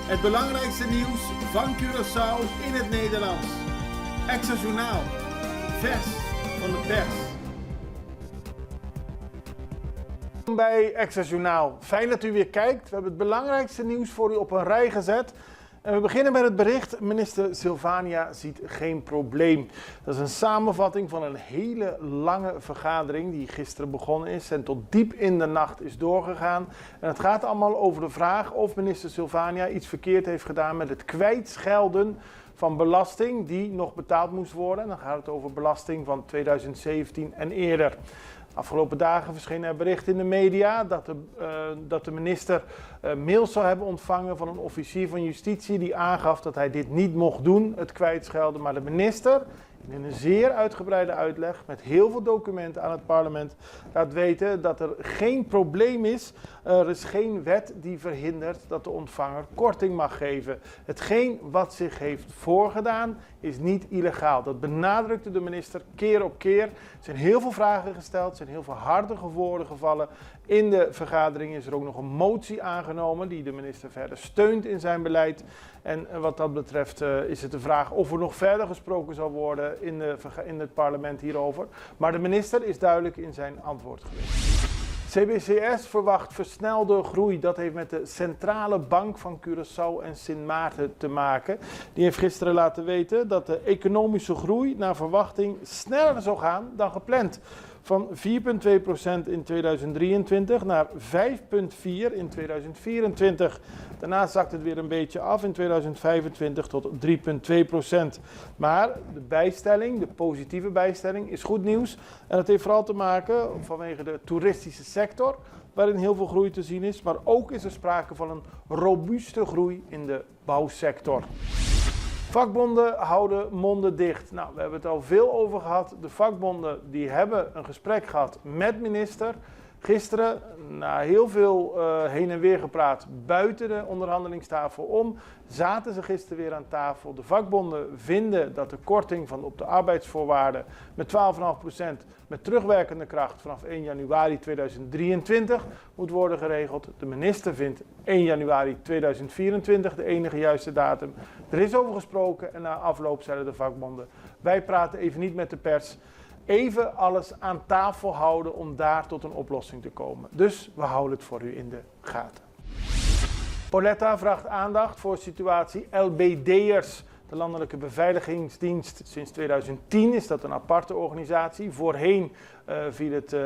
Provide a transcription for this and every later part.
Het belangrijkste nieuws van Curaçao in het Nederlands. Extra Journaal. Vers van de pers. Welkom bij Extra Journaal. Fijn dat u weer kijkt. We hebben het belangrijkste nieuws voor u op een rij gezet. En we beginnen met het bericht. Minister Silvania ziet geen probleem. Dat is een samenvatting van een hele lange vergadering die gisteren begonnen is en tot diep in de nacht is doorgegaan. En het gaat allemaal over de vraag of minister Silvania iets verkeerd heeft gedaan met het kwijtschelden van belasting die nog betaald moest worden. En dan gaat het over belasting van 2017 en eerder. Afgelopen dagen verscheen er bericht in de media dat de minister mails zou hebben ontvangen van een officier van justitie die aangaf dat hij dit niet mocht doen, het kwijtschelden. Maar de minister, in een zeer uitgebreide uitleg met heel veel documenten aan het parlement, laat weten dat er geen probleem is. Er is geen wet die verhindert dat de ontvanger korting mag geven. Hetgeen wat zich heeft voorgedaan is niet illegaal. Dat benadrukte de minister keer op keer. Er zijn heel veel vragen gesteld, er zijn heel veel harde woorden gevallen. In de vergadering is er ook nog een motie aangenomen die de minister verder steunt in zijn beleid. En wat dat betreft is het de vraag of er nog verder gesproken zal worden in het parlement hierover. Maar de minister is duidelijk in zijn antwoord geweest. CBCS verwacht versnelde groei. Dat heeft met de Centrale Bank van Curaçao en Sint Maarten te maken. Die heeft gisteren laten weten dat de economische groei naar verwachting sneller zou gaan dan gepland. Van 4,2% in 2023 naar 5,4% in 2024. Daarna zakt het weer een beetje af in 2025 tot 3,2%. Maar de bijstelling, de positieve bijstelling, is goed nieuws. En dat heeft vooral te maken vanwege de toeristische sector, waarin heel veel groei te zien is. Maar ook is er sprake van een robuuste groei in de bouwsector. Vakbonden houden monden dicht. Nou, we hebben het al veel over gehad. De vakbonden die hebben een gesprek gehad met minister. Gisteren, na heel veel heen en weer gepraat buiten de onderhandelingstafel om, zaten ze gisteren weer aan tafel. De vakbonden vinden dat de korting van op de arbeidsvoorwaarden met 12,5% met terugwerkende kracht vanaf 1 januari 2023 moet worden geregeld. De minister vindt 1 januari 2024 de enige juiste datum. Er is over gesproken en na afloop zeiden de vakbonden: wij praten even niet met de pers. Even alles aan tafel houden om daar tot een oplossing te komen. Dus we houden het voor u in de gaten. Pauletta vraagt aandacht voor situatie LBD'ers. De Landelijke Beveiligingsdienst. Sinds 2010 is dat een aparte organisatie. Voorheen viel het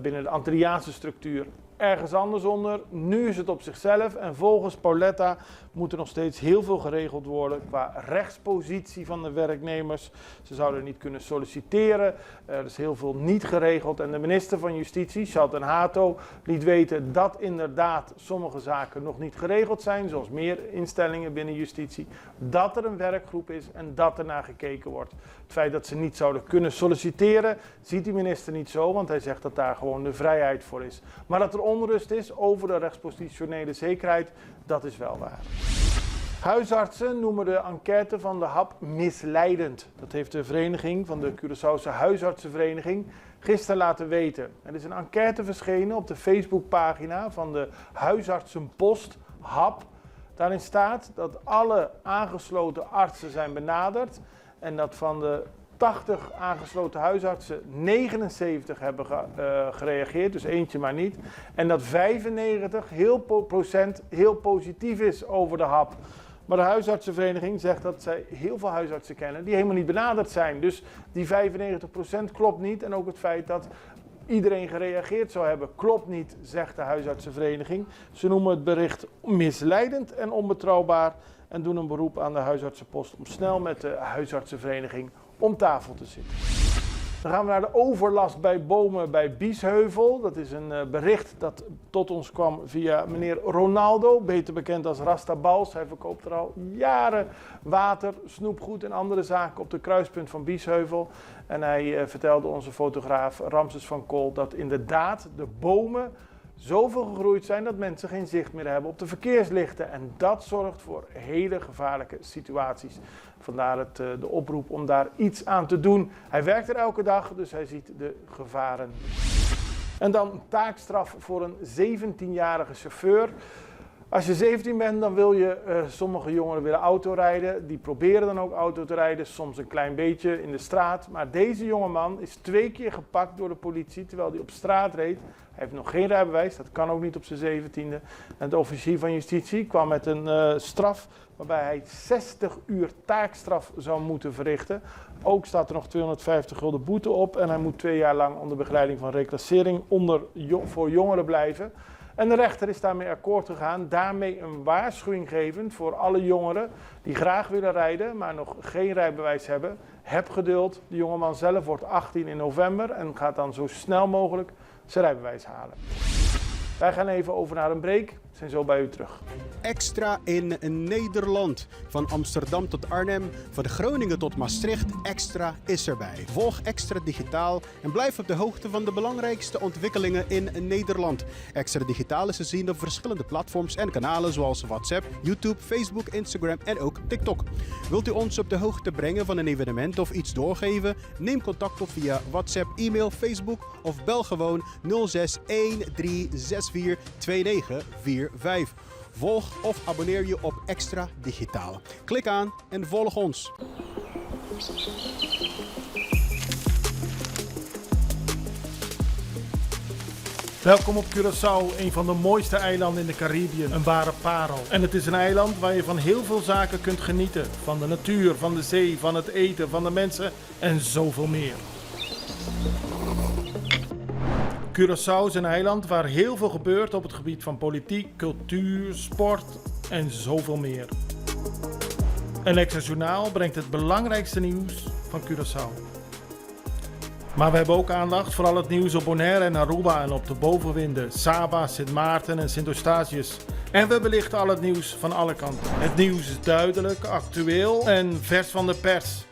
binnen de Antilliaanse structuur ergens anders onder. Nu is het op zichzelf en volgens Pauletta moet er nog steeds heel veel geregeld worden qua rechtspositie van de werknemers. Ze zouden niet kunnen solliciteren. Er is heel veel niet geregeld. En de minister van Justitie, Shalton Hato, liet weten dat inderdaad sommige zaken nog niet geregeld zijn, zoals meer instellingen binnen justitie. Dat er een werkgroep is en dat er naar gekeken wordt. Het feit dat ze niet zouden kunnen solliciteren, ziet de minister niet zo, want hij zegt dat daar gewoon de vrijheid voor is. Maar dat er onrust is over de rechtspositionele zekerheid, dat is wel waar. Huisartsen noemen de enquête van de HAP misleidend. Dat heeft de vereniging van de Curaçaose Huisartsenvereniging gisteren laten weten. Er is een enquête verschenen op de Facebookpagina van de Huisartsenpost HAP. Daarin staat dat alle aangesloten artsen zijn benaderd en dat van de 80 aangesloten huisartsen 79 hebben gereageerd, dus eentje maar niet. En dat 95% heel positief is over de HAP. Maar de huisartsenvereniging zegt dat zij heel veel huisartsen kennen die helemaal niet benaderd zijn. Dus die 95% klopt niet. En ook het feit dat iedereen gereageerd zou hebben klopt niet, zegt de huisartsenvereniging. Ze noemen het bericht misleidend en onbetrouwbaar en doen een beroep aan de huisartsenpost om snel met de huisartsenvereniging om tafel te zitten. Dan gaan we naar de overlast bij bomen bij Biesheuvel. Dat is een bericht dat tot ons kwam via meneer Ronaldo, beter bekend als Rasta Bals. Hij verkoopt er al jaren water, snoepgoed en andere zaken op de kruispunt van Biesheuvel. En hij vertelde onze fotograaf Ramses van Kool dat inderdaad de bomen zoveel gegroeid zijn dat mensen geen zicht meer hebben op de verkeerslichten. En dat zorgt voor hele gevaarlijke situaties. Vandaar de oproep om daar iets aan te doen. Hij werkt er elke dag, dus hij ziet de gevaren. En dan taakstraf voor een 17-jarige chauffeur. Als je 17 bent, dan wil je, sommige jongeren willen autorijden. Die proberen dan ook auto te rijden, soms een klein beetje in de straat. Maar deze jongeman is 2 keer gepakt door de politie terwijl hij op straat reed. Hij heeft nog geen rijbewijs, dat kan ook niet op zijn 17e. En de officier van justitie kwam met een straf waarbij hij 60 uur taakstraf zou moeten verrichten. Ook staat er nog 250 gulden boete op en hij moet 2 jaar lang onder begeleiding van reclassering voor jongeren blijven. En de rechter is daarmee akkoord gegaan, daarmee een waarschuwing gevend voor alle jongeren die graag willen rijden, maar nog geen rijbewijs hebben. Heb geduld, de jongeman zelf wordt 18 in november en gaat dan zo snel mogelijk zijn rijbewijs halen. Wij gaan even over naar een break, we zijn zo bij u terug. Extra in Nederland. Van Amsterdam tot Arnhem, van Groningen tot Maastricht, Extra is erbij. Volg Extra Digitaal en blijf op de hoogte van de belangrijkste ontwikkelingen in Nederland. Extra Digitaal is te zien op verschillende platforms en kanalen zoals WhatsApp, YouTube, Facebook, Instagram en ook TikTok. Wilt u ons op de hoogte brengen van een evenement of iets doorgeven? Neem contact op via WhatsApp, e-mail, Facebook of bel gewoon 06 1364 2945. Volg of abonneer je op Extra Digitaal. Klik aan en volg ons. Welkom op Curaçao, een van de mooiste eilanden in de Caribiën, een ware parel. En het is een eiland waar je van heel veel zaken kunt genieten. Van de natuur, van de zee, van het eten, van de mensen en zoveel meer. Curaçao is een eiland waar heel veel gebeurt op het gebied van politiek, cultuur, sport en zoveel meer. En Extra Journaal brengt het belangrijkste nieuws van Curaçao. Maar we hebben ook aandacht voor al het nieuws op Bonaire en Aruba en op de bovenwinden, Saba, Sint Maarten en Sint Eustatius. En we belichten al het nieuws van alle kanten. Het nieuws is duidelijk, actueel en vers van de pers.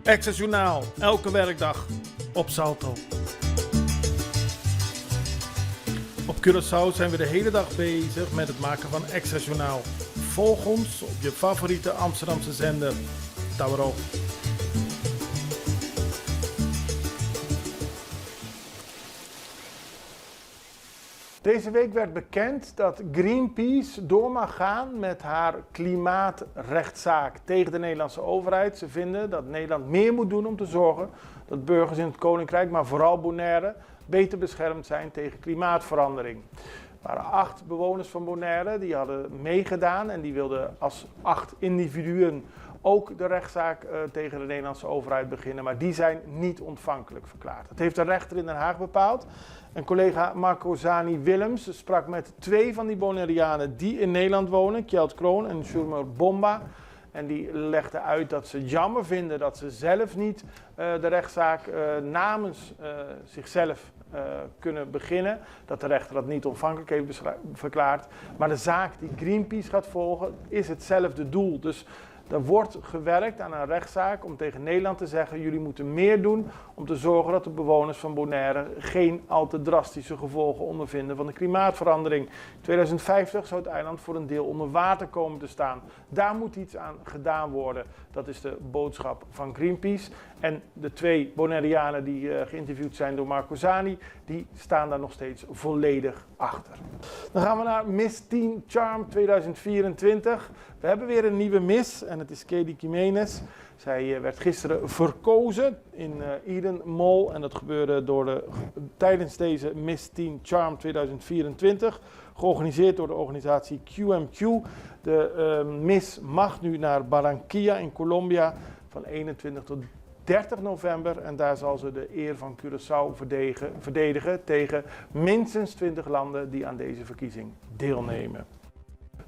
Extra Journaal, elke werkdag op Salto. Op Curaçao zijn we de hele dag bezig met het maken van Extra Journaal. Volg ons op je favoriete Amsterdamse zender, Tauro. Deze week werd bekend dat Greenpeace door mag gaan met haar klimaatrechtszaak tegen de Nederlandse overheid. Ze vinden dat Nederland meer moet doen om te zorgen dat burgers in het Koninkrijk, maar vooral Bonaire, beter beschermd zijn tegen klimaatverandering. Er waren 8 bewoners van Bonaire die hadden meegedaan en die wilden als 8 individuen ook de rechtszaak tegen de Nederlandse overheid beginnen, maar die zijn niet ontvankelijk verklaard. Dat heeft de rechter in Den Haag bepaald. En collega Marco Zani Willems sprak met 2 van die Bonaireanen die in Nederland wonen, Kjeld Kroon en Shurmer Bomba. En die legden uit dat ze jammer vinden dat ze zelf niet de rechtszaak namens zichzelf kunnen beginnen. Dat de rechter dat niet ontvankelijk heeft verklaard. Maar de zaak die Greenpeace gaat volgen is hetzelfde doel. Dus er wordt gewerkt aan een rechtszaak om tegen Nederland te zeggen: jullie moeten meer doen om te zorgen dat de bewoners van Bonaire geen al te drastische gevolgen ondervinden van de klimaatverandering. In 2050 zou het eiland voor een deel onder water komen te staan. Daar moet iets aan gedaan worden. Dat is de boodschap van Greenpeace. En de 2 Bonaireanen die geïnterviewd zijn door Marco Zani, die staan daar nog steeds volledig achter. Dan gaan we naar Miss Teen Charm 2024. We hebben weer een nieuwe Miss en het is Kelly Jiménez. Zij werd gisteren verkozen in Eden Mall en dat gebeurde tijdens deze Miss Teen Charm 2024. Georganiseerd door de organisatie QMQ. De Miss mag nu naar Barranquilla in Colombia van 21 tot 30 november en daar zal ze de eer van Curaçao verdedigen tegen minstens 20 landen die aan deze verkiezing deelnemen.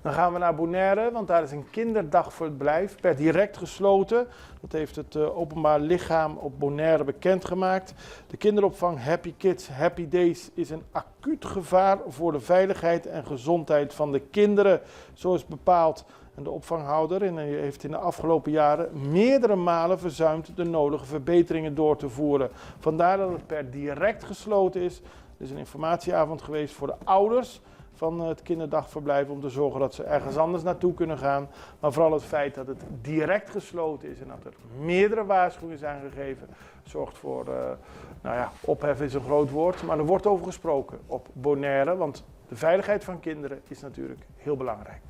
Dan gaan we naar Bonaire, want daar is een kinderdagverblijf per direct gesloten. Dat heeft het openbaar lichaam op Bonaire bekendgemaakt. De kinderopvang Happy Kids, Happy Days is een acuut gevaar voor de veiligheid en gezondheid van de kinderen. Zo is bepaald. En de opvanghouder heeft in de afgelopen jaren meerdere malen verzuimd de nodige verbeteringen door te voeren. Vandaar dat het per direct gesloten is. Er is een informatieavond geweest voor de ouders van het kinderdagverblijf om te zorgen dat ze ergens anders naartoe kunnen gaan. Maar vooral het feit dat het direct gesloten is en dat er meerdere waarschuwingen zijn gegeven, zorgt voor, ophef is een groot woord, maar er wordt over gesproken op Bonaire. Want De veiligheid van kinderen is natuurlijk heel belangrijk.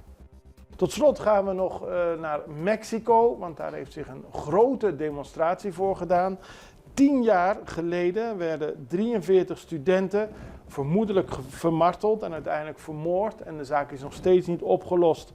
Tot slot gaan we nog naar Mexico, want daar heeft zich een grote demonstratie voor gedaan. 10 jaar geleden werden 43 studenten vermoedelijk vermarteld en uiteindelijk vermoord. En de zaak is nog steeds niet opgelost.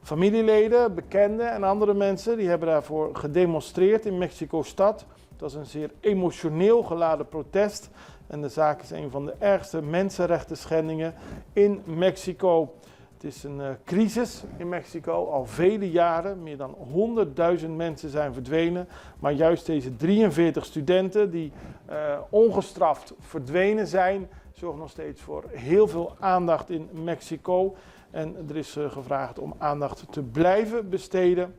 Familieleden, bekenden en andere mensen die hebben daarvoor gedemonstreerd in Mexico-stad. Het was een zeer emotioneel geladen protest. En de zaak is een van de ergste mensenrechten schendingen in Mexico. Het is een crisis in Mexico, al vele jaren. Meer dan 100.000 mensen zijn verdwenen. Maar juist deze 43 studenten die ongestraft verdwenen zijn, zorgen nog steeds voor heel veel aandacht in Mexico. En er is gevraagd om aandacht te blijven besteden.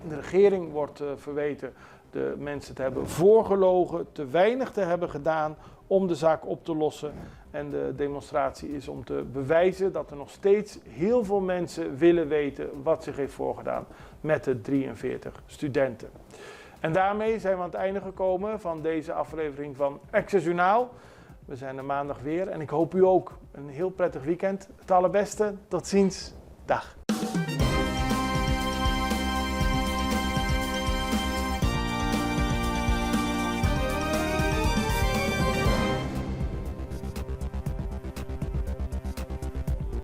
De regering wordt verweten de mensen te hebben voorgelogen, te weinig te hebben gedaan om de zaak op te lossen. En de demonstratie is om te bewijzen dat er nog steeds heel veel mensen willen weten wat zich heeft voorgedaan met de 43 studenten. En daarmee zijn we aan het einde gekomen van deze aflevering van Access Journaal. We zijn er maandag weer en ik hoop u ook een heel prettig weekend. Het allerbeste, tot ziens, dag.